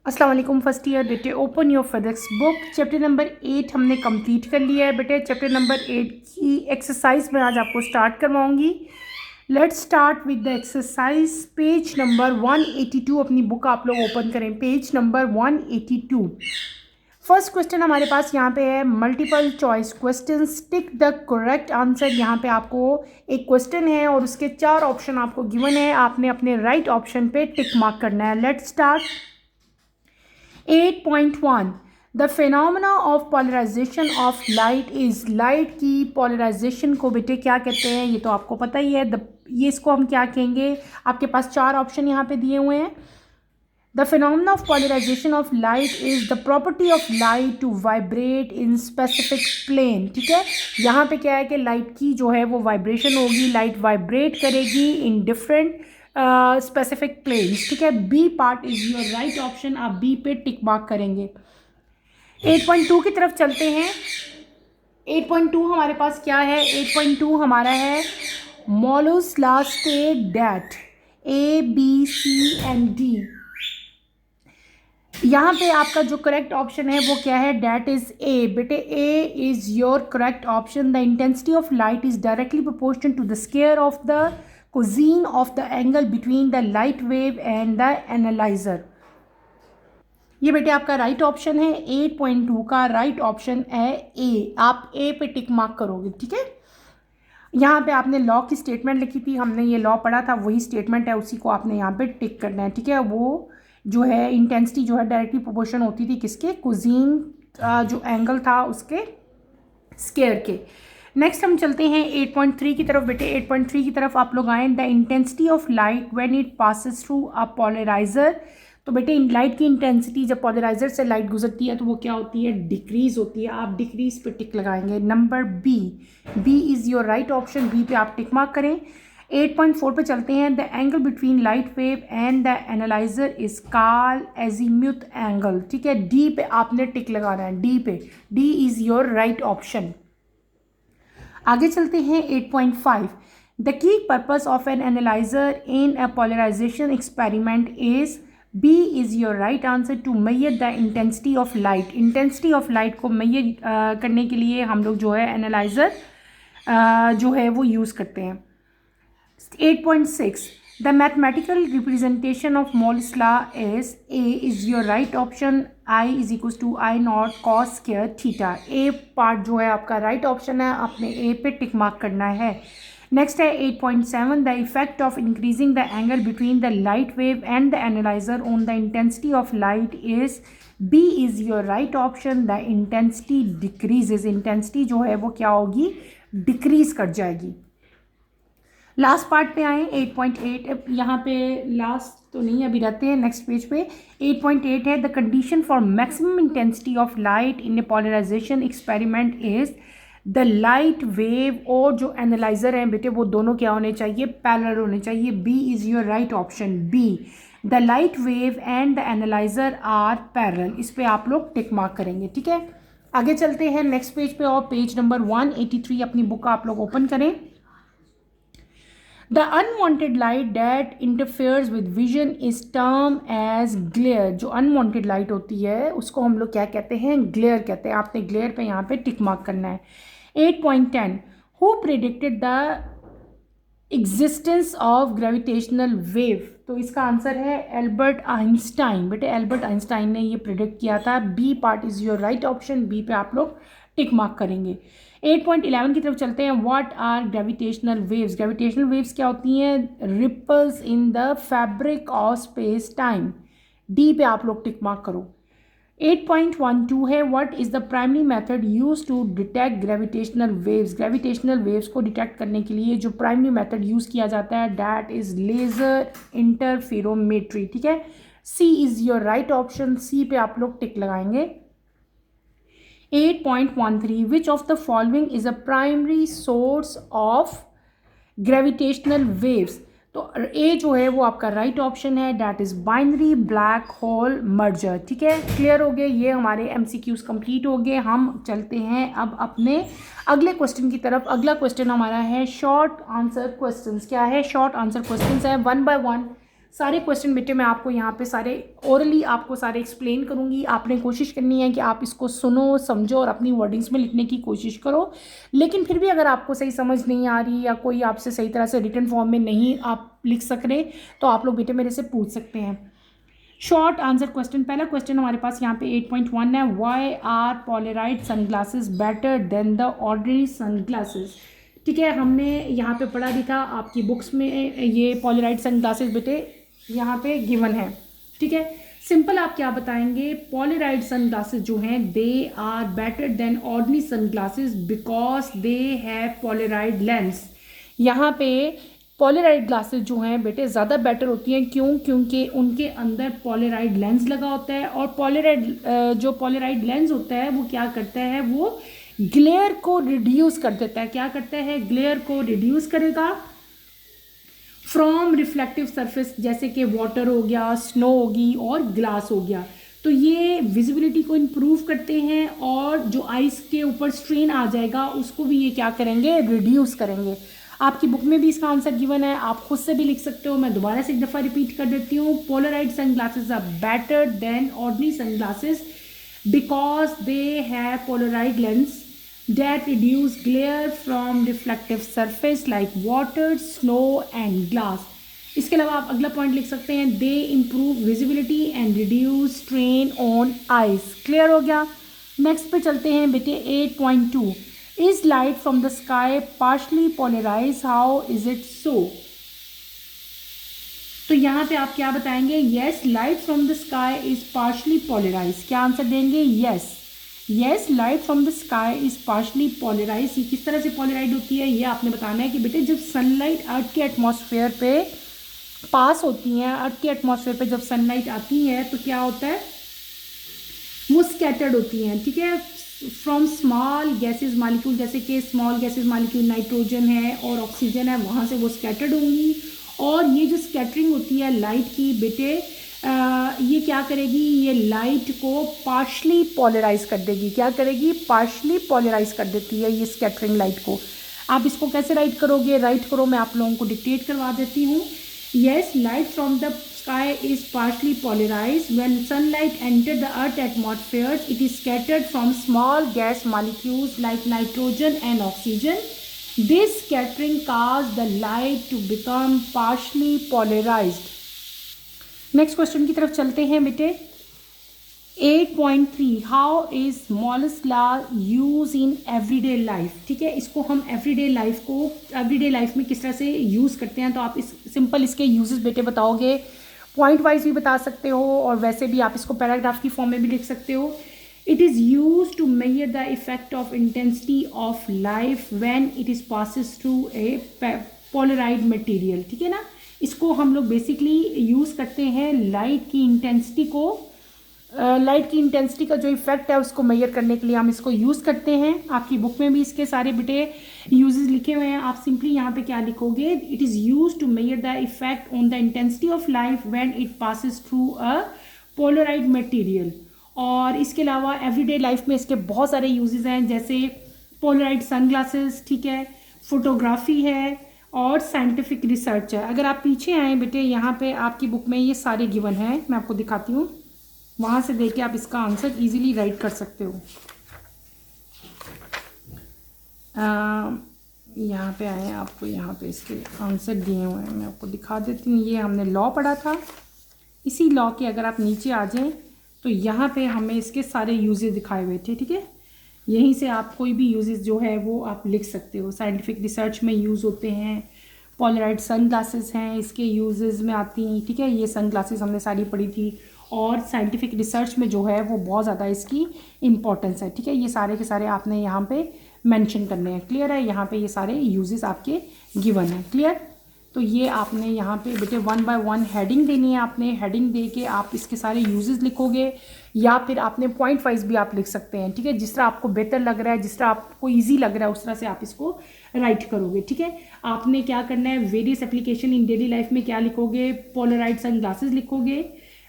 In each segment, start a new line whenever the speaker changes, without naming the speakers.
अस्सलाम वालेकुम first year बेटे। Open your physics book. Chapter number 8 हमने कंप्लीट कर लिया है बेटे। चैप्टर नंबर 8 की एक्सरसाइज मैं आज आपको स्टार्ट करवाऊंगी। Let's start with the exercise. Page number 182 अपनी बुक आप लोग ओपन करें। Page number 182। फर्स्ट क्वेश्चन हमारे पास यहाँ पे है multiple choice question. Tick the correct answer. यहाँ पे आपको एक क्वेश्चन है और उसके 4 ऑप्शन आपको गिवन है। आपने अपने राइट ऑप्शन पे टिक मार्क करना है। Let's start. 8.1 the phenomena of polarization of light is. Light की पोलराइजेशन को बेटे क्या कहते हैं, ये तो आपको पता ही है। ये इसको हम क्या कहेंगे, आपके पास 4 ऑप्शन यहाँ पे दिए हुए हैं। The phenomena of polarization of light is the property of light to vibrate in specific plane. ठीक है, यहाँ पे क्या है कि लाइट की जो है वो वाइब्रेशन होगी, लाइट वाइब्रेट करेगी इन डिफरेंट स्पेसिफिक प्लेन्स। ठीक है, B part is your right option. आप बी पे टिक मार्क करेंगे। 8.2 की तरफ चलते हैं। 8.2 हमारे पास क्या है, 8.2 हमारा है Malus last state that A B C and D. यहाँ पे आपका जो करेक्ट ऑप्शन है वो क्या है, डैट इज ए। बेटे A is your correct option. The intensity of light is directly proportional to the square of the cosine of the angle between the light wave and the analyzer। ये बेटे आपका right option है। 8.2 का right option है ए। आप ए पे tick mark करोगे। ठीक है, यहाँ पे आपने लॉ की स्टेटमेंट लिखी थी, हमने ये लॉ पढ़ा था, वही स्टेटमेंट है, उसी को आपने यहाँ पे टिक करना है। ठीक है, वो जो है इंटेंसिटी जो है डायरेक्टली प्रोपोर्शन होती थी किसके, कोजीन जो एंगल था उसके स्क्वायर के। नेक्स्ट हम चलते हैं 8.3 की तरफ। बेटे 8.3 की तरफ आप लोग आए। The intensity of light when it passes through a polarizer. तो बेटे लाइट की इंटेंसिटी जब पोलराइजर से लाइट गुजरती है तो वो क्या होती है, डिक्रीज होती है। आप डिक्रीज पे टिक लगाएंगे। Number B, B is your right option. B पे आप टिक मार्क करें। 8.4 पे चलते हैं। The angle between light wave and the analyser is called azimuth angle. ठीक है, डी पे आपने टिक लगाना है। डी पे, D is your right option. आगे चलते हैं 8.5। The key purpose of an analyzer in a polarization experiment is. B is your right answer. To measure the intensity of light. Intensity of light को measure करने के लिए हम लोग जो है एनालाइजर जो है वो यूज़ करते हैं। 8.6 the mathematical representation of Malus law is. A is your right option. I is equals to I not cos square theta. A part जो है आपका राइट ऑप्शन है, आपने ए पे टिक मार्क करना है। नेक्स्ट है 8.7 the effect of increasing the angle between the light wave and the analyzer on the intensity of light is. B is your right option. The intensity decreases. Intensity जो है वो क्या होगी, decrease कर जाएगी। लास्ट पार्ट पे आए 8.8। यहाँ पे लास्ट तो नहीं अभी रहते हैं, नेक्स्ट पेज पे 8.8 है the condition for maximum intensity of light in a polarization experiment is. The light wave और जो एनालाइजर हैं बेटे वो दोनों क्या होने चाहिए, पैरेलल होने चाहिए। B is your right option. B, the light wave and the analyzer are parallel. इस पर आप लोग टिक मार्क करेंगे। ठीक है, आगे चलते हैं नेक्स्ट पेज पे और पेज नंबर 183 अपनी बुक आप लोग ओपन करें। The unwanted light that interferes with vision is termed as glare। जो unwanted light होती है उसको हम लोग क्या कहते हैं, glare कहते हैं। आपने glare पे यहाँ पे टिक मार्क करना है। 8.10 Who predicted the existence of gravitational wave। तो इसका आंसर है एल्बर्ट आइंस्टाइन। बेटे एल्बर्ट आइंस्टाइन ने ये प्रिडिक्ट किया था। B part is your right option. B पे आप लोग टिक मार्क करेंगे। 8.11 की तरफ चलते हैं। What are gravitational waves. Gravitational waves क्या होती हैं, ripples in the fabric of space time. D पे आप लोग टिक मार्क करो। 8.12 है what is the primary method use to detect gravitational waves. Gravitational waves को डिटेक्ट करने के लिए जो प्राइमरी मेथड यूज़ किया जाता है डैट इज़ लेज़र इंटरफेरोमेट्री। ठीक है, सी इज़ योर राइट ऑप्शन। सी पे आप लोग टिक लगाएंगे। 8.13 which of the following is a primary source of gravitational waves। तो ए जो है वो आपका राइट ऑप्शन है, that is binary black hole merger. ठीक है, क्लियर हो गए, ये हमारे एमसीक्यूज कंप्लीट हो गए। हम चलते हैं अब अपने अगले क्वेश्चन की तरफ। अगला क्वेश्चन हमारा है शॉर्ट आंसर क्वेश्चंस। क्या है, शॉर्ट आंसर क्वेश्चंस है। 1 by 1 सारे क्वेश्चन बेटे मैं आपको यहाँ पे सारे ओरली आपको सारे एक्सप्लेन करूँगी। आपने कोशिश करनी है कि आप इसको सुनो, समझो और अपनी वर्डिंग्स में लिखने की कोशिश करो। लेकिन फिर भी अगर आपको सही समझ नहीं आ रही या कोई आपसे सही तरह से रिटन फॉर्म में नहीं आप लिख सक रहे तो आप लोग बेटे मेरे से पूछ सकते हैं। शॉर्ट आंसर क्वेश्चन, पहला क्वेश्चन हमारे पास यहाँ पे 8.1 है, why are polaroid sunglasses better than the ordinary sunglasses. ठीक है, हमने यहाँ पे पढ़ा भी था आपकी बुक्स में, ये पोलराइड सनग्लासेस बेटे यहाँ पे गिवन है। ठीक है, सिंपल आप क्या बताएंगे, पोलराइड सनग्लासेस जो हैं they are better than ordinary sunglasses because they have polaroid lens. यहाँ पे पोलराइड ग्लासेस जो हैं बेटे ज़्यादा बेटर होती हैं, क्यों? क्योंकि उनके अंदर पोलराइड लेंस लगा होता है और जो पोलराइड लेंस होता है वो क्या करता है, वो ग्लेयर को रिड्यूस कर देता है। क्या करता है? ग्लेयर को रिड्यूस करेगा फ्रॉम रिफ्लेक्टिव सरफेस, जैसे कि वाटर हो गया, स्नो होगी और ग्लास हो गया। तो ये विजिबिलिटी को इम्प्रूव करते हैं और जो आइस के ऊपर स्ट्रेन आ जाएगा उसको भी ये क्या करेंगे, रिड्यूस करेंगे। आपकी बुक में भी इसका आंसर गिवन है, आप खुद से भी लिख सकते हो। मैं दोबारा से एक दफ़ा रिपीट कर देती हूँ, polaroid sunglasses are better than ordinary sunglasses because they have polaroid lens that reduce glare from reflective surface like water, snow and glass। इसके अलावा आप अगला पॉइंट लिख सकते हैं, they improve visibility and reduce strain on eyes। Clear हो गया? Next पे चलते हैं बेटे 8.2, is light from the sky partially polarized, how is it so? तो यहाँ पे आप क्या बताएंगे, yes light from the sky is partially polarized। क्या आंसर देंगे? yes light from the sky is partially polarize. ये किस तरह से पोलराइड होती है ये आपने बताना है कि बेटे जब सनलाइट अर्थ के एटमॉस्फेयर पे पास होती हैं, अर्थ के एटमॉस्फेयर पे जब सनलाइट आती है तो क्या होता है, वो स्कैटर्ड होती हैं। ठीक है, फ्रॉम स्मॉल गैसेस मालिक्यूल, जैसे कि स्मॉल गैसेस मालिक्यूल नाइट्रोजन है और ऑक्सीजन है, वहाँ से वो स्कैटर्ड होंगी। और ये जो स्कैटरिंग होती है लाइट की बेटे ये क्या करेगी, ये लाइट को पार्शली पोलराइज कर देगी। क्या करेगी? पार्शली पोलराइज कर देती है ये स्कैटरिंग लाइट को। आप इसको कैसे राइट करोगे? राइट करो, मैं आप लोगों को डिक्टेट करवा देती हूँ। Yes light from the sky is partially polarise when sunlight enter the earth atmosphere it is scattered from small gas molecules like nitrogen and oxygen. This scattering cause the light to become partially polarised. Next question की तरफ चलते हैं बेटे 8.3, how is Malus law use in everyday life. ठीक है, इसको हम everyday life में किस तरह से यूज़ करते हैं, तो आप इस सिंपल इसके यूजेस बेटे बताओगे, पॉइंट वाइज भी बता सकते हो और वैसे भी आप इसको पैराग्राफ की फॉर्म में भी लिख सकते हो। It is use to measure the effect of intensity of life when it is passes through a polaroid material. ठीक है ना, इसको हम लोग बेसिकली यूज़ करते हैं लाइट की इंटेंसिटी का जो इफेक्ट है उसको मेजर करने के लिए हम इसको यूज़ करते हैं। आपकी बुक में भी इसके सारे बेटे यूजेस लिखे हुए हैं। आप सिंपली यहाँ पे क्या लिखोगे, it is use to measure the effect on the intensity of light when it passes through a polaroid material. और इसके अलावा एवरीडे लाइफ में इसके बहुत सारे यूजेस हैं, जैसे पोलराइड सनग्लासेस, ठीक है, फोटोग्राफी है और साइंटिफिक रिसर्च है। अगर आप पीछे आए बेटे, यहाँ पे आपकी बुक में ये सारे गिवन हैं, मैं आपको दिखाती हूँ, वहाँ से देख के आप इसका आंसर इजीली राइट कर सकते हो। यहाँ पे आए, आपको यहाँ पे इसके आंसर दिए हुए हैं, मैं आपको दिखा देती हूँ। ये हमने लॉ पढ़ा था, इसी लॉ के अगर आप नीचे आ जाएं तो यहाँ पे हमें इसके सारे यूजेस दिखाए हुए थे। ठीक है, यहीं से आप कोई भी यूजेस जो है वो आप लिख सकते हो। साइंटिफिक रिसर्च में यूज़ होते हैं, पोलराइड सन ग्लासेस हैं इसके यूजेस में आती हैं। ठीक है, ये सन ग्लासेस हमने सारी पढ़ी थी और साइंटिफिक रिसर्च में जो है वो बहुत ज़्यादा इसकी इम्पोर्टेंस है। ठीक है, ये सारे के सारे आपने यहाँ पे मेंशन करने हैं। क्लियर है, यहाँ पे ये सारे यूजेस आपके गिवन हैं। क्लियर, तो ये आपने यहाँ पे बेटे 1 बाय 1 हेडिंग देनी है। आपने हेडिंग दे के आप इसके सारे यूजेस लिखोगे या फिर आपने पॉइंट वाइज भी आप लिख सकते हैं। ठीक है, जिस तरह आपको बेहतर लग रहा है, जिस तरह आपको ईजी लग रहा है, उस तरह से आप इसको राइट करोगे। ठीक है, आपने क्या करना है, various application in daily life में क्या लिखोगे, पोलराइड सन ग्लासेस लिखोगे।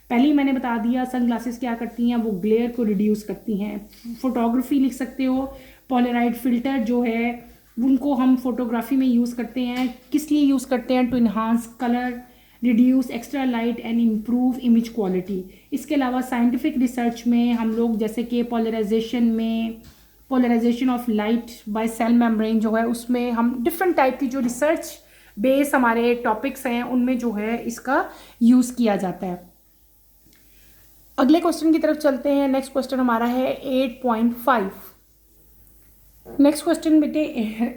पहले ही मैंने बता दिया सन ग्लासेस क्या करती हैं, वो ग्लेयर को रिड्यूस करती हैं। फोटोग्राफी लिख सकते हो, पोलराइड फिल्टर जो है उनको हम फोटोग्राफी में यूज़ करते हैं। किस लिए यूज़ करते हैं, to enhance colour reduce extra light and improve image quality. इसके अलावा साइंटिफिक रिसर्च में हम लोग जैसे कि polarization of light by cell membrane जो है उसमें हम डिफरेंट टाइप की जो रिसर्च बेस हमारे टॉपिक्स हैं उनमें जो है इसका यूज़ किया जाता है। अगले क्वेश्चन की तरफ चलते हैं। नेक्स्ट क्वेश्चन हमारा है 8.5। नेक्स्ट क्वेश्चन बेटे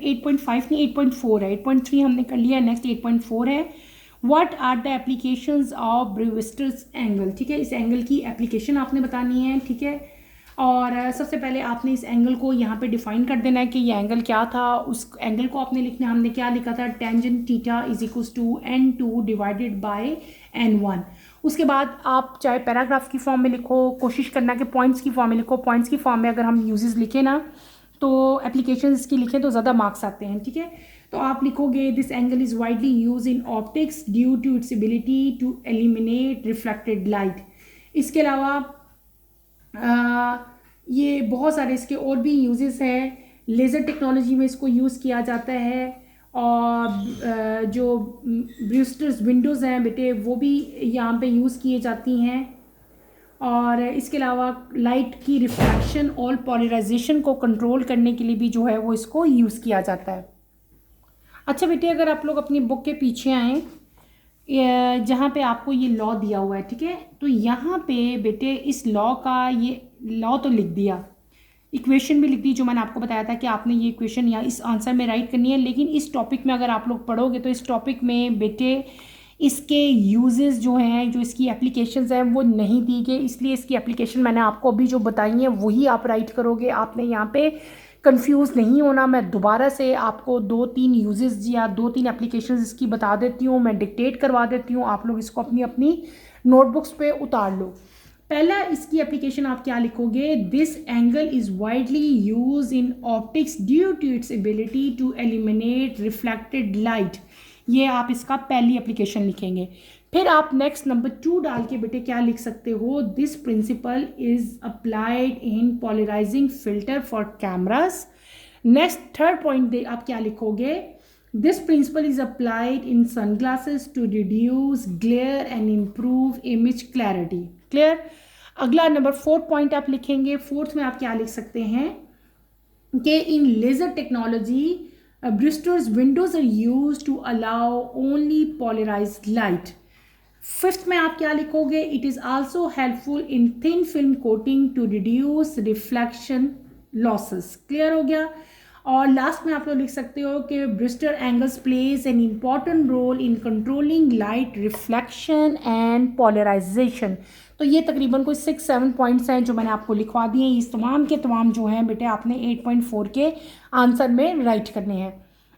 8.5 नहीं 8.4 है। 8.3 हमने कर लिया, नेक्स्ट 8.4 है। What are the applications of Brewster's angle. ठीक है, इस एंगल की एप्लीकेशन आपने बतानी है। ठीक है, और सबसे पहले आपने इस एंगल को यहाँ पे डिफाइन कर देना है कि ये एंगल क्या था। उस एंगल को आपने लिखना है, हमने क्या लिखा था, tangent theta is equals to n2 divided by n1। उसके बाद आप चाहे पैराग्राफ की फॉर्म में लिखो, कोशिश करना कि पॉइंट्स की फॉर्म में लिखो। पॉइंट्स की फॉर्म में अगर हम यूजेस लिखें ना तो एप्लीकेशन इसकी लिखें तो ज़्यादा मार्क्स आते हैं। ठीक है, तो आप लिखोगे this angle is widely use in optics due to its ability to eliminate reflected light. इसके अलावा ये बहुत सारे इसके और भी यूजेस हैं। लेज़र टेक्नोलॉजी में इसको यूज़ किया जाता है, और जो ब्रूस्टर्स विंडोज़ हैं बेटे वो भी यहाँ पे यूज़ किए जाती हैं। और इसके अलावा लाइट की रिफ्रैक्शन और पोलराइजेशन को कंट्रोल करने के लिए भी जो है वो इसको यूज़ किया जाता है। अच्छा बेटे, अगर आप लोग अपनी बुक के पीछे आएँ जहाँ पे आपको ये लॉ दिया हुआ है, ठीक है, तो यहाँ पे बेटे इस लॉ का ये लॉ तो लिख दिया, इक्वेशन भी लिख दी जो मैंने आपको बताया था कि आपने ये इक्वेशन यहाँ इस आंसर में राइट करनी है। लेकिन इस टॉपिक में अगर आप लोग पढ़ोगे तो इस टॉपिक में बेटे इसके यूजेस जो हैं, जो इसकी एप्लीकेशंस हैं वो नहीं दी गई, इसलिए इसकी एप्लीकेशन मैंने आपको अभी जो बताई हैं वही आप राइट करोगे। आपने यहाँ पे कंफ्यूज नहीं होना। मैं दोबारा से आपको 2-3 यूजेस या 2-3 एप्लीकेशंस इसकी बता देती हूँ, मैं डिक्टेट करवा देती हूँ, आप लोग इसको अपनी अपनी नोटबुक्स पे उतार लो। पहला इसकी एप्लीकेशन आप क्या लिखोगे, this angle is widely use in optics due to its ability to eliminate reflected light. ये आप इसका पहली एप्लीकेशन लिखेंगे। फिर आप नेक्स्ट नंबर 2 डाल के बेटे क्या लिख सकते हो, this principle is applied in polarizing filter for cameras. Next third point आप क्या लिखोगे, this principle is applied in sunglasses to reduce glare and improve image clarity. Clear. अगला नंबर 4 पॉइंट आप लिखेंगे। फोर्थ में आप क्या लिख सकते हैं कि in laser technology Brewster's windows are used to allow only polarized light. Fifth में आप क्या लिखोगे, it is also helpful in thin film coating to reduce reflection losses. Clear हो गया। और लास्ट में आप लोग लिख सकते हो कि Brewster angles plays an important role in controlling light reflection and polarization. तो ये तकरीबन कोई 6-7 पॉइंट्स हैं जो मैंने आपको लिखवा दिए हैं। इस तमाम के तमाम जो हैं बेटे आपने 8.4 के आंसर में राइट करने हैं।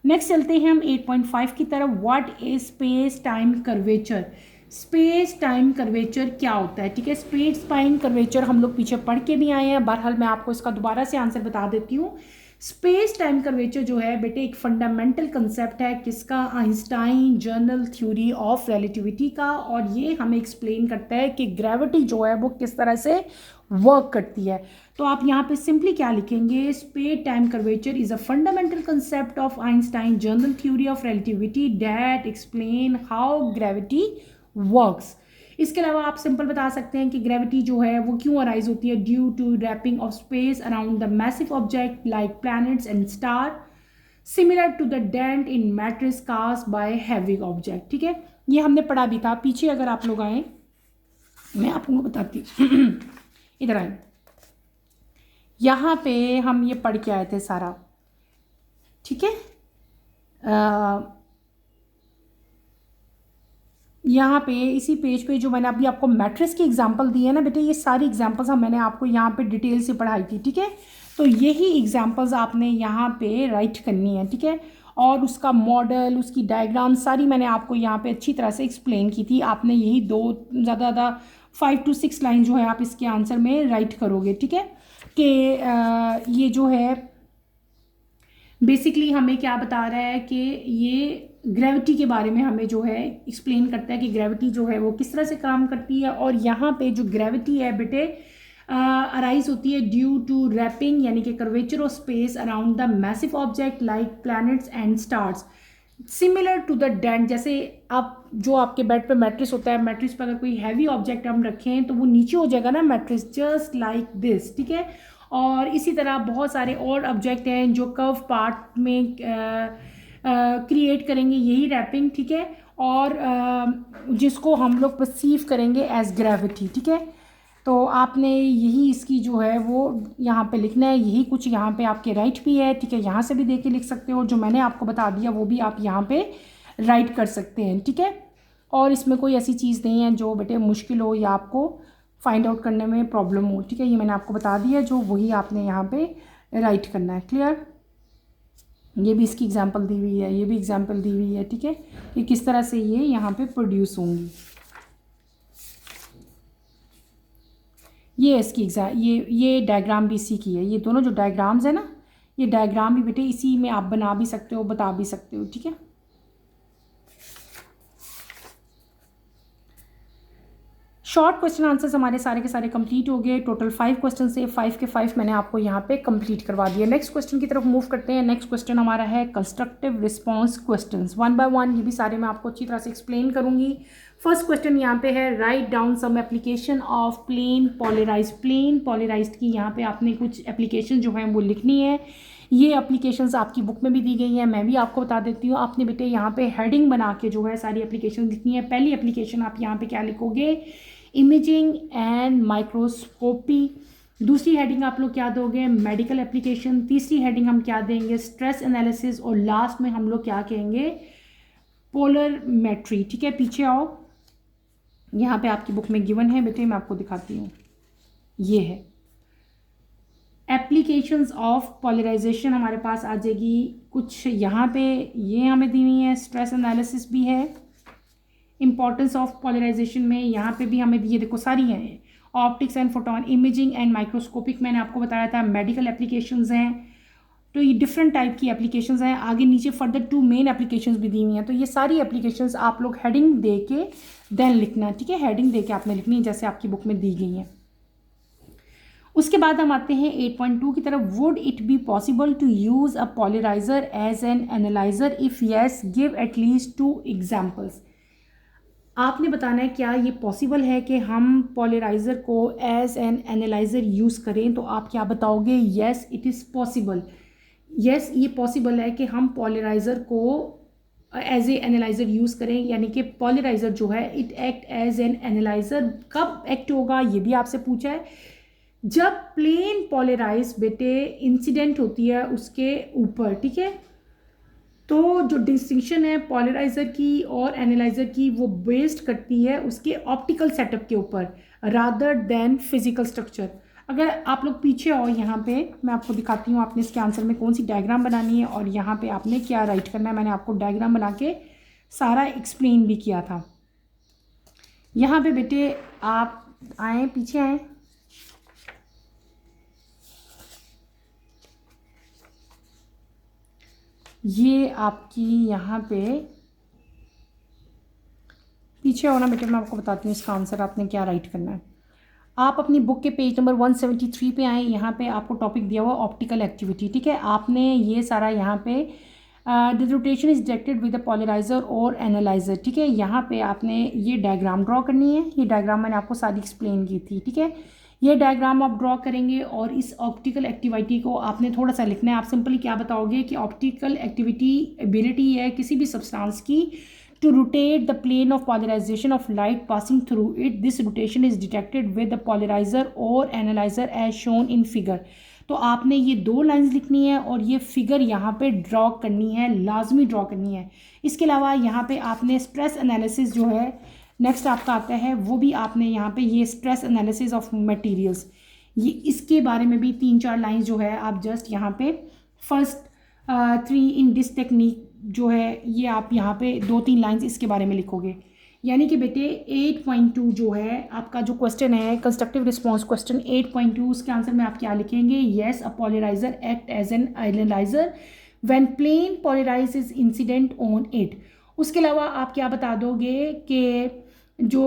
नेक्स्ट चलते हैं हम 8.5 की तरफ। What is space time curvature. Space time curvature क्या होता है, ठीक है। स्पेस टाइम कर्वेचर हम लोग पीछे पढ़ के भी आए हैं, बहरहाल मैं आपको इसका दोबारा से आंसर बता देती हूँ। स्पेस टाइम कर्वेचर जो है बेटे एक फंडामेंटल कंसेप्ट है किसका, Einstein general theory of relativity का, और ये हमें एक्सप्लेन करता है कि ग्रेविटी जो है वो किस तरह से वर्क करती है। तो आप यहाँ पे सिंपली क्या लिखेंगे, space time curvature is a fundamental concept of Einstein general theory of relativity that explain how gravity works. इसके अलावा आप सिंपल बता सकते हैं कि ग्रेविटी जो है वो क्यों अराइज होती है, due to wrapping of space around the massive object like planets and star similar to the dent in matrix cast by heavy object. ठीक है, ये हमने पढ़ा भी था पीछे। अगर आप लोग आए मैं आपको बताती इधर आए, यहाँ पे हम ये पढ़ के आए थे सारा। ठीक है, यहाँ पे इसी पेज पे जो मैंने अभी आपको मैट्रिक्स की एग्जांपल दी है ना बेटे, ये सारी एग्जांपल्स मैंने आपको यहाँ पे डिटेल से पढ़ाई थी। ठीक है, तो यही एग्जांपल्स आपने यहाँ पे राइट करनी है। ठीक है, और उसका मॉडल, उसकी डायग्राम सारी मैंने आपको यहाँ पे अच्छी तरह से एक्सप्लेन की थी। आपने यही ज़्यादा 5 to 6 लाइन जो है आप इसके आंसर में राइट करोगे। ठीक है, कि ये जो है बेसिकली हमें क्या बता रहा है कि ये ग्रेविटी के बारे में हमें जो है एक्सप्लेन करता है कि ग्रेविटी जो है वो किस तरह से काम करती है। और यहाँ पे जो ग्रेविटी है बेटे अराइज होती है ड्यू टू रैपिंग यानी कि curvature of space around the massive object like planets and stars. Similar to the dent, जैसे आप जो आपके बेड पे मैट्रिस होता है, मैट्रिस पर अगर कोई हैवी ऑब्जेक्ट हम रखें तो वो नीचे हो जाएगा ना मैट्रिस, जस्ट लाइक दिस, ठीक है। और इसी तरह बहुत सारे और ऑब्जेक्ट हैं जो कर्व पार्ट में क्रिएट करेंगे यही रैपिंग, ठीक है। और जिसको हम लोग परसीव करेंगे एज ग्रेविटी, ठीक है। तो आपने यही इसकी जो है वो यहाँ पे लिखना है, यही कुछ यहाँ पे आपके राइट भी है, ठीक है। यहाँ से भी देख के लिख सकते हो, जो मैंने आपको बता दिया वो भी आप यहाँ पे राइट कर सकते हैं, ठीक है। और इसमें कोई ऐसी चीज़ नहीं है जो बेटे मुश्किल हो या आपको फाइंड आउट करने में प्रॉब्लम हो, ठीक है। ये मैंने आपको बता दिया, जो वही आपने यहाँ पे राइट करना है। क्लियर? ये भी इसकी एग्जाम्पल दी हुई है, ये भी एग्जाम्पल दी हुई है, ठीक है, कि किस तरह से ये यहाँ पे प्रोड्यूस होंगी। ये इसकी ये डायग्राम भी इसी की है। ये दोनों जो डायग्राम्स है ना, ये डायग्राम भी बेटे इसी में आप बना भी सकते हो, बता भी सकते हो, ठीक है। शॉर्ट क्वेश्चन आंसर्स हमारे सारे के सारे कंप्लीट हो गए। टोटल 5 क्वेश्चन से 5 के 5 मैंने आपको यहाँ पे कंप्लीट करवा दिया। नेक्स्ट क्वेश्चन की तरफ मूव करते हैं। नेक्स्ट क्वेश्चन हमारा है कंस्ट्रक्टिव रिस्पॉन्स क्वेश्चंस, 1 बाय 1। ये भी सारे मैं आपको अच्छी तरह से एक्सप्लेन करूंगी। फर्स्ट क्वेश्चन यहाँ पे है, write down some application of plane polarized की यहाँ पे आपने कुछ एप्लीकेशन जो है वो लिखनी है। ये एप्लीकेशंस आपकी बुक में भी दी गई हैं, मैं भी आपको बता देती हूँ। आपने बेटे यहाँ पे हेडिंग बना के जो है सारी एप्लीकेशन लिखनी है। पहली एप्लीकेशन आप यहाँ पे क्या लिखोगे, इमेजिंग एंड माइक्रोस्कोपी। दूसरी हेडिंग आप लोग क्या दोगे, मेडिकल एप्लीकेशन। तीसरी हेडिंग हम क्या देंगे, स्ट्रेस एनालिसिस। और लास्ट में हम लोग क्या कहेंगे, पोलरमेट्री, ठीक है। पीछे आओ, यहाँ पे आपकी बुक में गिवन है बेटे, मैं आपको दिखाती हूँ। ये है एप्लीकेशंस ऑफ पोलराइजेशन, हमारे पास आ जाएगी कुछ यहाँ पे, ये हमें दी हुई है। स्ट्रेस एनालिसिस भी है, इंपॉर्टेंस ऑफ पोलराइजेशन में यहाँ पे भी हमें ये देखो सारी हैं। Optics and photon, imaging and microscopic मैंने आपको बताया था। मेडिकल एप्लीकेशंस हैं, तो ये डिफरेंट टाइप की एप्लीकेशंस हैं। आगे नीचे फर्दर 2 मेन एप्लीकेशंस भी दी हुई हैं। तो ये सारी एप्लीकेशंस आप लोग हेडिंग दे के देन लिखना, ठीक है। हेडिंग दे के आपने लिखनी है जैसे आपकी बुक में दी गई है। उसके बाद हम आते हैं 8.2 की तरफ। Would it be possible to use a polariser as an analyser, if yes give at least 2 examples. आपने बताना है क्या ये पॉसिबल है कि हम पॉलराइज़र को एज एन एनालाइज़र यूज़ करें। तो आप क्या बताओगे, yes it is possible. Yes ये पॉसिबल है कि हम पॉलराइज़र को एज ए एनालाइज़र यूज़ करें, यानी कि पॉलराइज़र जो है it act as an analyzer. कब एक्ट होगा ये भी आपसे पूछा है, जब प्लेन पॉलराइज बेटे इंसिडेंट होती है उसके ऊपर, ठीक है। तो जो डिस्टिंक्शन है पॉलराइज़र की और एनालाइज़र की, वो बेस्ड करती है उसके ऑप्टिकल सेटअप के ऊपर रादर देन फिजिकल स्ट्रक्चर। अगर आप लोग पीछे आओ, यहाँ पे मैं आपको दिखाती हूँ आपने इसके आंसर में कौन सी डायग्राम बनानी है और यहाँ पे आपने क्या राइट करना है। मैंने आपको डायग्राम बना के सारा एक्सप्लेन भी किया था। यहाँ पे बेटे आप आए, पीछे आए, ये आपकी यहाँ पे पीछे होना बेटे, मैं आपको बताती हूँ इसका आंसर आपने क्या राइट करना है। आप अपनी बुक के पेज नंबर 173 पे आए, यहाँ पे आपको टॉपिक दिया हुआ ऑप्टिकल एक्टिविटी, ठीक है। आपने ये सारा यहाँ पे the rotation is directed with the polariser और एनालाइजर, ठीक है। यहाँ पे आपने ये डायग्राम ड्रॉ करनी है। ये डायग्राम मैंने आपको सारी एक्सप्लेन की थी, ठीक है। ये डायग्राम आप ड्रॉ करेंगे और इस ऑप्टिकल एक्टिविटी को आपने थोड़ा सा लिखना है। आप सिंपली क्या बताओगे कि ऑप्टिकल एक्टिविटी एबिलिटी है किसी भी सब्सटेंस की to rotate the plane of polarization of light passing through it. This rotation is detected with the polarizer or analyzer as shown in figure. तो आपने ये 2 लाइंस लिखनी है और ये फिगर यहाँ पे ड्रॉ करनी है, लाजमी ड्रॉ करनी है। इसके अलावा यहाँ पे आपने स्ट्रेस एनालिसिस जो है नेक्स्ट आपका आता है, वो भी आपने यहाँ पे ये स्ट्रेस एनालिसिस ऑफ मटेरियल्स, ये इसके बारे में भी 3-4 लाइंस जो है आप जस्ट यहाँ पे फर्स्ट 3 इन दिस टेक्निक जो है ये आप यहाँ पे 2-3 लाइंस इसके बारे में लिखोगे। यानी कि बेटे 8.2 जो है आपका जो क्वेश्चन है कंस्ट्रक्टिव रिस्पॉन्स क्वेश्चन 8.2, उसके आंसर में आप क्या लिखेंगे, yes a polariser act as an analyser when plane polarise is incident on it. उसके अलावा आप क्या बता दोगे कि जो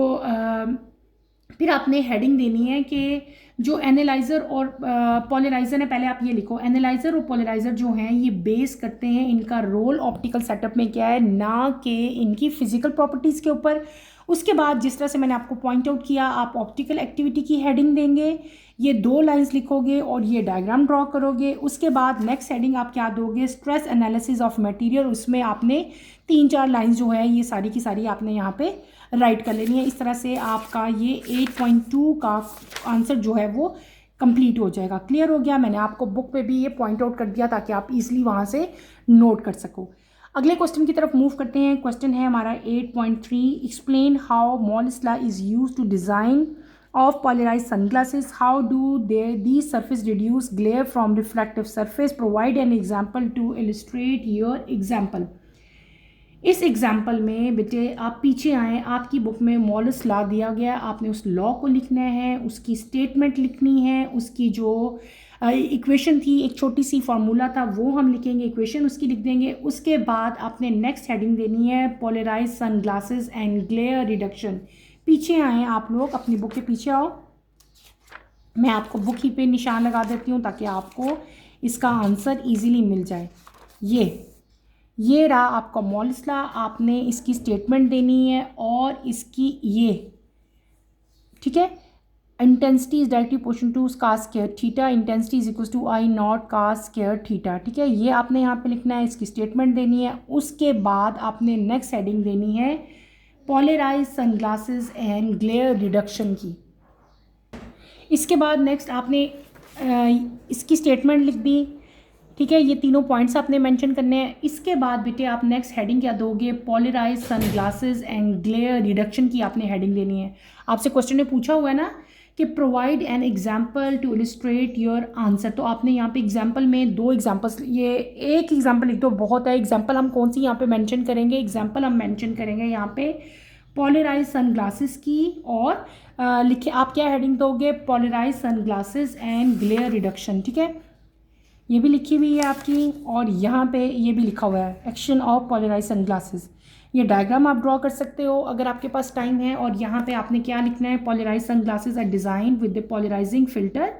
फिर आपने हेडिंग देनी है कि जो एनालाइज़र और पोलराइज़र है, पहले आप ये लिखो, एनालाइज़र और पोलराइज़र जो हैं ये बेस करते हैं इनका रोल ऑप्टिकल सेटअप में क्या है, ना कि इनकी फ़िज़िकल प्रॉपर्टीज़ के ऊपर। उसके बाद जिस तरह से मैंने आपको पॉइंट आउट किया, आप ऑप्टिकल एक्टिविटी की हेडिंग देंगे, ये 2 लाइंस लिखोगे और ये डायग्राम ड्रॉ करोगे। उसके बाद नेक्स्ट हेडिंग आप क्या दोगे, स्ट्रेस एनालिसिस ऑफ मटेरियल, उसमें आपने 3-4 लाइंस जो है ये सारी की सारी आपने यहाँ पे राइट कर लेनी है। इस तरह से आपका ये 8.2 का आंसर जो है वो कंप्लीट हो जाएगा। क्लियर हो गया? मैंने आपको बुक पे भी ये पॉइंट आउट कर दिया ताकि आप इजीली वहाँ से नोट कर सको। अगले क्वेश्चन की तरफ मूव करते हैं। क्वेश्चन है हमारा 8.3, explain how Malus law is use to design of polarized sunglasses. How do these surface reduce glare from reflective surface? Provide an example to illustrate your example. इस एग्जाम्पल में बेटे आप पीछे आएँ, आपकी बुक में मोल्स लॉ दिया गया, आपने उस लॉ को लिखना है, उसकी स्टेटमेंट लिखनी है, उसकी जो इक्वेशन थी, एक छोटी सी फार्मूला था वो हम लिखेंगे, इक्वेशन उसकी लिख देंगे। उसके बाद आपने नेक्स्ट हेडिंग देनी है polarized sunglasses and glare reduction. पीछे आएँ आप लोग, अपनी बुक के पीछे आओ, मैं आपको बुक ही पे निशान लगा देती हूँ ताकि आपको इसका आंसर इजीली मिल जाए। ये रहा आपका मोल्स लॉ, आपने इसकी स्टेटमेंट देनी है और इसकी ये, ठीक है, intensity is directly proportional to cos square theta, intensity is equal to I nought cos square theta, ठीक है, ये आपने यहाँ पे लिखना है, इसकी स्टेटमेंट देनी है। उसके बाद आपने नेक्स्ट हेडिंग देनी है polarized sunglasses and glare reduction की। इसके बाद नेक्स्ट आपने इसकी स्टेटमेंट लिख दी, ठीक है, ये तीनों पॉइंट्स आपने मेंशन करने हैं। इसके बाद बेटे आप नेक्स्ट हेडिंग क्या दोगे, polarized sunglasses and glare reduction की आपने हेडिंग देनी है। आपसे क्वेश्चन में पूछा हुआ है ना कि provide an example to illustrate your answer, तो आपने यहाँ पे एग्जाम्पल में 2 एग्जाम्पल्स, ये एक एग्जाम्पल लिख दो बहुत है। एग्जाम्पल हम कौन सी यहाँ पे मेंशन करेंगे, एग्जाम्पल हम मेंशन करेंगे यहाँ पे पोलराइज्ड सनग्लासेस की, और लिखे आप क्या हेडिंग दोगे, polarized sunglasses and glare reduction, ठीक है, ये भी लिखी हुई है आपकी, और यहाँ पे ये भी लिखा हुआ है एक्शन ऑफ पोलराइज्ड सनग्लासेस। ये डायग्राम आप ड्रॉ कर सकते हो अगर आपके पास टाइम है। और यहाँ पे आपने क्या लिखना है, polarized sunglasses are design with the polarizing filter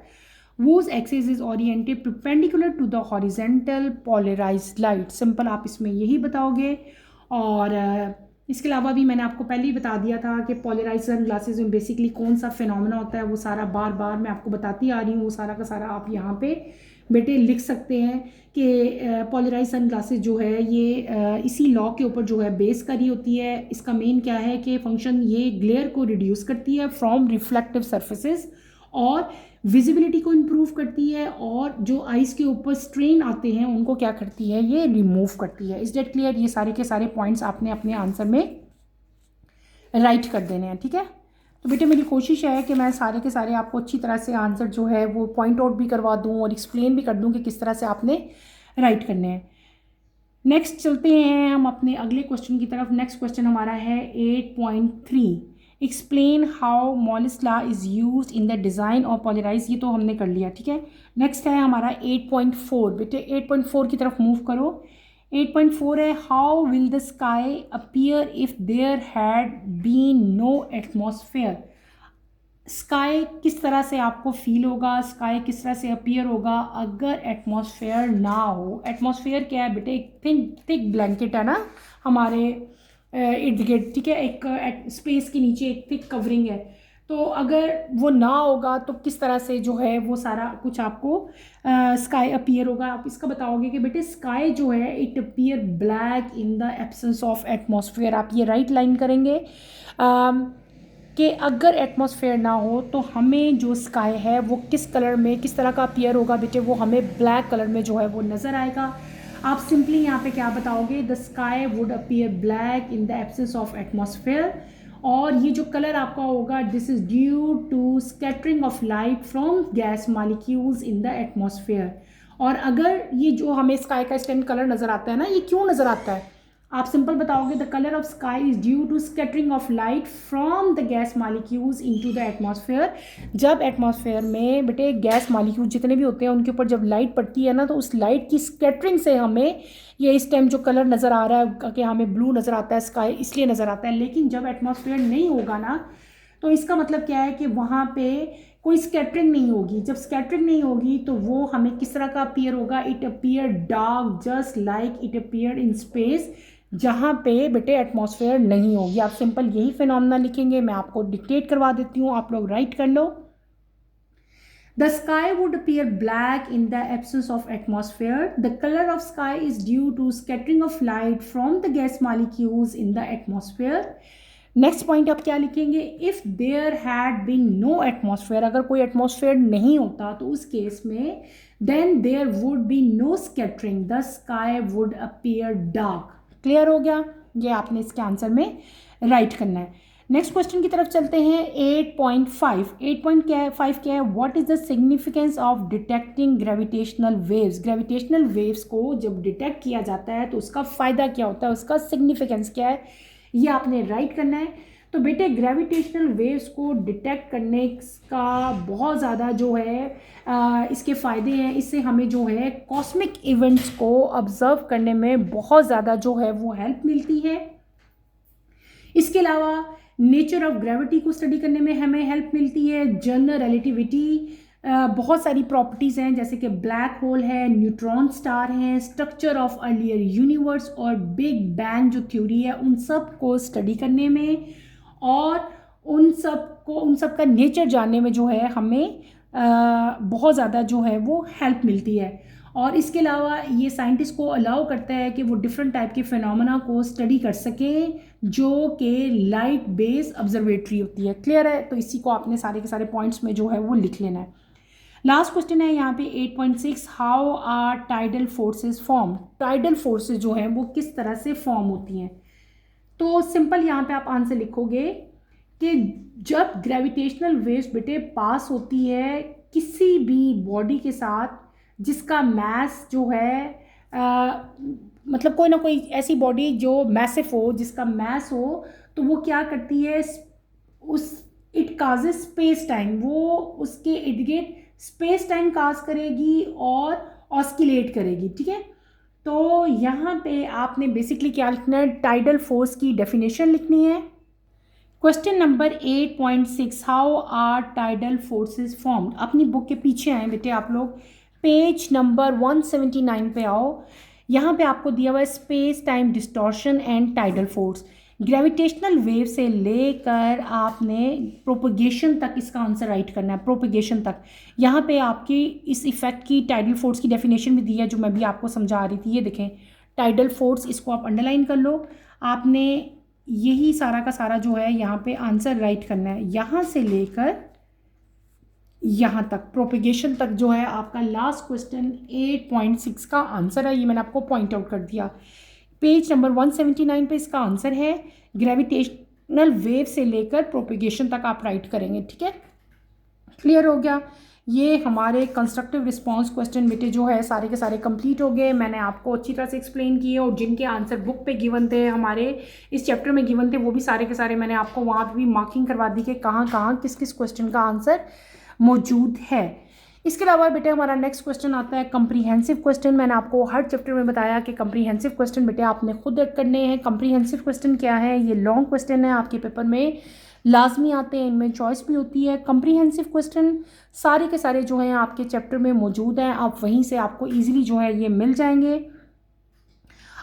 whose axis is oriented perpendicular to the horizontal polarized light। Simple आप इसमें यही बताओगे। और इसके अलावा भी मैंने आपको पहले ही बता दिया था कि पोलराइज्ड सनग्लासेस में बेसिकली कौन सा फिनोमेना होता है, वो सारा बार बार मैं आपको बताती आ रही हूँ, वो सारा का सारा आप यहाँ पे बेटे लिख सकते हैं कि पोलराइज्ड सनग्लासेस जो है ये इसी लॉ के ऊपर जो है बेस करी होती है। इसका मेन क्या है कि फंक्शन ये ग्लेयर को रिड्यूस करती है फ्रॉम रिफ्लेक्टिव सर्फेसेस और विजिबिलिटी को इम्प्रूव करती है, और जो आइज़ के ऊपर स्ट्रेन आते हैं उनको क्या करती है, ये रिमूव करती है। Is that clear? ये सारे के सारे पॉइंट्स आपने अपने आंसर में राइट कर देने हैं, ठीक है। तो बेटे मेरी कोशिश है कि मैं सारे के सारे आपको अच्छी तरह से आंसर जो है वो पॉइंट आउट भी करवा दूँ और एक्सप्लेन भी कर दूँ कि किस तरह से आपने राइट करने हैं। नेक्स्ट चलते हैं हम अपने अगले क्वेश्चन की तरफ। नेक्स्ट क्वेश्चन हमारा है 8.3, explain how Malus law is use in the design of polarize. ये तो हमने कर लिया, ठीक है। नेक्स्ट है हमारा 8.4। बेटे 8.4 की तरफ मूव करो। 8.4 है, how will the sky appear if there had been no atmosphere. Sky किस तरह से आपको फील होगा, स्काई किस तरह से अपीयर होगा अगर एटमॉस्फेयर ना हो। एटमॉस्फेयर क्या है बेटे, एक थिक ब्लैंकेट है ना हमारे इर्द गिर्द, ठीक है, एक स्पेस के नीचे एक थिक कवरिंग है। तो अगर वो ना होगा तो किस तरह से जो है वो सारा कुछ आपको स्काई अपीयर होगा। आप इसका बताओगे कि बेटे स्काई जो है it appear black in the absence of atmosphere. आप ये राइट लाइन करेंगे कि अगर एटमॉस्फेयर ना हो तो हमें जो स्काई है वो किस कलर में, किस तरह का अपीयर होगा बेटे, वो हमें ब्लैक कलर में जो है वो नज़र आएगा। आप सिंपली यहाँ पे क्या बताओगे, the sky would appear black in the absence of atmosphere. और ये जो कलर आपका होगा, this is due to scattering of light from gas molecules in the atmosphere. और अगर ये जो हमें स्काई का स्टैंड कलर नज़र आता है ना, ये क्यों नज़र आता है, आप सिंपल बताओगे the colour of sky is due to scattering of light from the gas molecules into the atmosphere. जब एटमॉस्फेयर में बेटे गैस मॉलिक्यूल जितने भी होते हैं उनके ऊपर जब लाइट पड़ती है ना, तो उस लाइट की स्कैटरिंग से हमें ये इस टाइम जो कलर नज़र आ रहा है कि हमें ब्लू नज़र आता है, स्काई इसलिए नज़र आता है। लेकिन जब एटमॉस्फेयर नहीं होगा ना, तो इसका मतलब क्या है कि वहाँ पे कोई स्कैटरिंग नहीं होगी। जब स्कैटरिंग नहीं होगी तो वो हमें किस तरह का अपीयर होगा, it appear dark just like it appear in space, जहाँ पे बेटे एटमॉस्फेयर नहीं होगी। आप सिंपल यही फिनोमेना लिखेंगे, मैं आपको डिक्टेट करवा देती हूँ, आप लोग राइट कर लो। The sky would appear black in the absence of atmosphere. The color of sky is due to scattering of light from the gas molecules in the atmosphere. Next point आप क्या लिखेंगे, if there had been no atmosphere, अगर कोई atmosphere नहीं होता तो उस case में then there would be no scattering, the sky would appear dark. Clear हो गया, ये आपने इसके आंसर में राइट करना है। नेक्स्ट क्वेश्चन की तरफ चलते हैं। 8.5 8.5 क्या है, what is the significance of detecting gravitational waves. Gravitational waves को जब डिटेक्ट किया जाता है तो उसका फ़ायदा क्या होता है, उसका सिग्निफिकेंस क्या है, ये आपने राइट करना है। तो बेटे ग्रेविटेशनल वेव्स को डिटेक्ट करने का बहुत ज़्यादा जो है इसके फ़ायदे हैं। इससे हमें जो है कॉस्मिक इवेंट्स को ऑब्जर्व करने में बहुत ज़्यादा जो है वो हेल्प मिलती है। इसके अलावा नेचर ऑफ ग्रेविटी को स्टडी करने में हमें हेल्प मिलती है। जनरल रिलेटिविटी, बहुत सारी प्रॉपर्टीज़ हैं जैसे कि ब्लैक होल है, न्यूट्रॉन स्टार है, स्ट्रक्चर ऑफ अर्लियर यूनिवर्स और बिग बैंग जो थ्योरी है, उन सब को स्टडी करने में और उन सब का नेचर जानने में जो है हमें बहुत ज़्यादा जो है वो हेल्प मिलती है। और इसके अलावा ये साइंटिस्ट को अलाउ करता है कि वो डिफरेंट टाइप के फिनोमेना को स्टडी कर सकें जो कि लाइट बेस्ड ऑब्जर्वेटरी होती है। क्लियर है, तो इसी को आपने सारे के सारे पॉइंट्स में जो है वो लिख लेना है। लास्ट क्वेश्चन है यहाँ पे 8.6, how are tidal forces form. Tidal forces जो हैं वो किस तरह से फॉर्म होती हैं। तो सिंपल यहाँ पे आप आंसर लिखोगे कि जब ग्रेविटेशनल वेव्स बेटे पास होती है किसी भी बॉडी के साथ जिसका मास जो है मतलब कोई ना कोई ऐसी बॉडी जो मैसिव हो, जिसका मास हो, तो वो क्या करती है, उस इट काजेज स्पेस टाइम, वो उसके इर्द गिर्द स्पेस टाइम काज करेगी और ऑस्किलेट करेगी। ठीक है, तो यहाँ पे आपने बेसिकली क्या लिखना है, टाइडल फोर्स की डेफिनेशन लिखनी है। Question number 8.6, how are tidal forces formed. अपनी बुक के पीछे आए बेटे आप लोग, पेज नंबर 179 पे आओ। यहाँ पे आपको दिया हुआ है space time distortion and tidal force. Gravitational wave से लेकर आपने प्रोपगेशन तक इसका आंसर राइट करना है, प्रोपगेशन तक। यहाँ पे आपकी इस इफेक्ट की टाइडल फोर्स की डेफिनेशन भी दी है जो मैं भी आपको समझा रही थी। ये देखें टाइडल फोर्स, इसको आप अंडरलाइन कर लो। आपने यही सारा का सारा जो है यहाँ पे आंसर राइट करना है, यहाँ से लेकर यहाँ तक प्रोपगेशन तक जो है आपका लास्ट क्वेश्चन 8.6 का आंसर है। ये मैंने आपको पॉइंट आउट कर दिया। पेज नंबर 179 पे इसका आंसर है। ग्रेविटेशनल वेव से लेकर प्रोपगेशन तक आप राइट करेंगे। ठीक है, क्लियर हो गया। ये हमारे कंस्ट्रक्टिव रिस्पांस क्वेश्चन बेटे जो है सारे के सारे कंप्लीट हो गए। मैंने आपको अच्छी तरह से एक्सप्लेन किए और जिनके आंसर बुक पे गिवन थे, हमारे इस चैप्टर में गिवन थे, वो भी सारे के सारे मैंने आपको वहाँ पर भी मार्किंग करवा दी कि कहाँ कहाँ किस किस क्वेश्चन का आंसर मौजूद है। इसके अलावा बेटे हमारा नेक्स्ट क्वेश्चन आता है कम्प्रीहेंसिव क्वेश्चन। मैंने आपको हर चैप्टर में बताया कि कम्प्रीहेंसिव क्वेश्चन बेटे आपने खुद करने हैं। कम्प्रीहेंसिव क्वेश्चन क्या है, ये लॉन्ग क्वेश्चन है, आपके पेपर में लाजमी आते हैं, इनमें चॉइस भी होती है। कम्प्रीहेंसिव क्वेश्चन सारे के सारे जो हैं आपके चैप्टर में मौजूद हैं, आप वहीं से आपको ईजिली जो है ये मिल जाएंगे।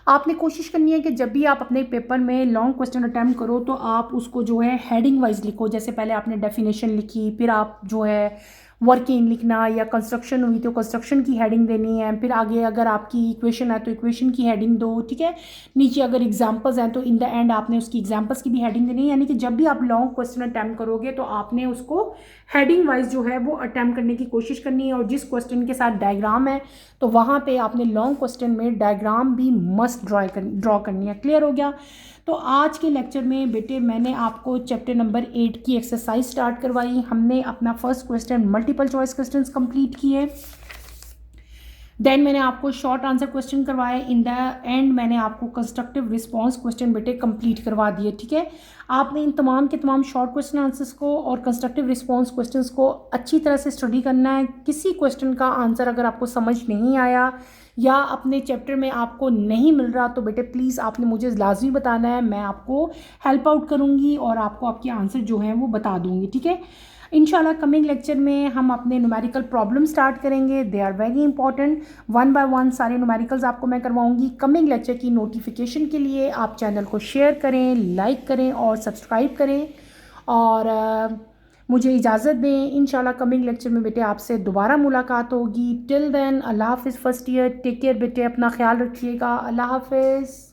आपने कोशिश करनी है कि जब भी आप अपने पेपर में लॉन्ग क्वेश्चन अटैम्प्ट करो तो आप उसको जो है हेडिंग वाइज लिखो। जैसे पहले आपने डेफिनेशन लिखी, फिर आप जो है वर्किंग लिखना, या कंस्ट्रक्शन हुई तो कंस्ट्रक्शन की हेडिंग देनी है, फिर आगे अगर आपकी इक्वेशन है तो इक्वेशन की हेडिंग दो। ठीक है, नीचे अगर एग्जांपल्स हैं तो इन द एंड आपने उसकी एग्जांपल्स की भी हेडिंग देनी है। यानी कि जब भी आप लॉन्ग क्वेश्चन अटैम्प्ट करोगे तो आपने उसको हेडिंग वाइज जो है वो अटैम्प्ट करने की कोशिश करनी है। और जिस क्वेश्चन के साथ डायग्राम है तो वहाँ पर आपने लॉन्ग क्वेश्चन में डायग्राम भी मस्ट ड्रॉ करनी है। क्लियर हो गया। तो आज के लेक्चर में बेटे मैंने आपको चैप्टर नंबर 8 की एक्सरसाइज स्टार्ट करवाई। हमने अपना first question multiple choice questions complete किए, देन मैंने आपको शॉर्ट आंसर क्वेश्चन करवाए, इन द एंड मैंने आपको कंस्ट्रक्टिव रिस्पांस क्वेश्चन बेटे कंप्लीट करवा दिए। ठीक है, आपने इन तमाम के तमाम शॉर्ट क्वेश्चन आंसर्स को और कंस्ट्रक्टिव रिस्पांस क्वेश्चंस को अच्छी तरह से स्टडी करना है। किसी क्वेश्चन का आंसर अगर आपको समझ नहीं आया या अपने चैप्टर में आपको नहीं मिल रहा तो बेटे प्लीज़ आपने मुझे लाजमी बताना है, मैं आपको हेल्प आउट करूँगी और आपको आपके आंसर जो हैं वो बता दूँगी, ठीक है। इंशाल्लाह कमिंग लेक्चर में हम अपने न्यूमेरिकल प्रॉब्लम स्टार्ट करेंगे, they are very important. One by one सारे न्यूमेरिकल्स आपको मैं करवाऊंगी। कमिंग लेक्चर की नोटिफिकेशन के लिए आप चैनल को शेयर करें, लाइक करें और सब्सक्राइब करें और मुझे इजाज़त दें। इंशाल्लाह कमिंग लेक्चर में बेटे आपसे दोबारा मुलाकात होगी। टिल देन अल्लाह हाफिज़ फर्स्ट ईयर, टेक केयर बेटे, अपना ख्याल रखिएगा। अल्लाह हाफिज़।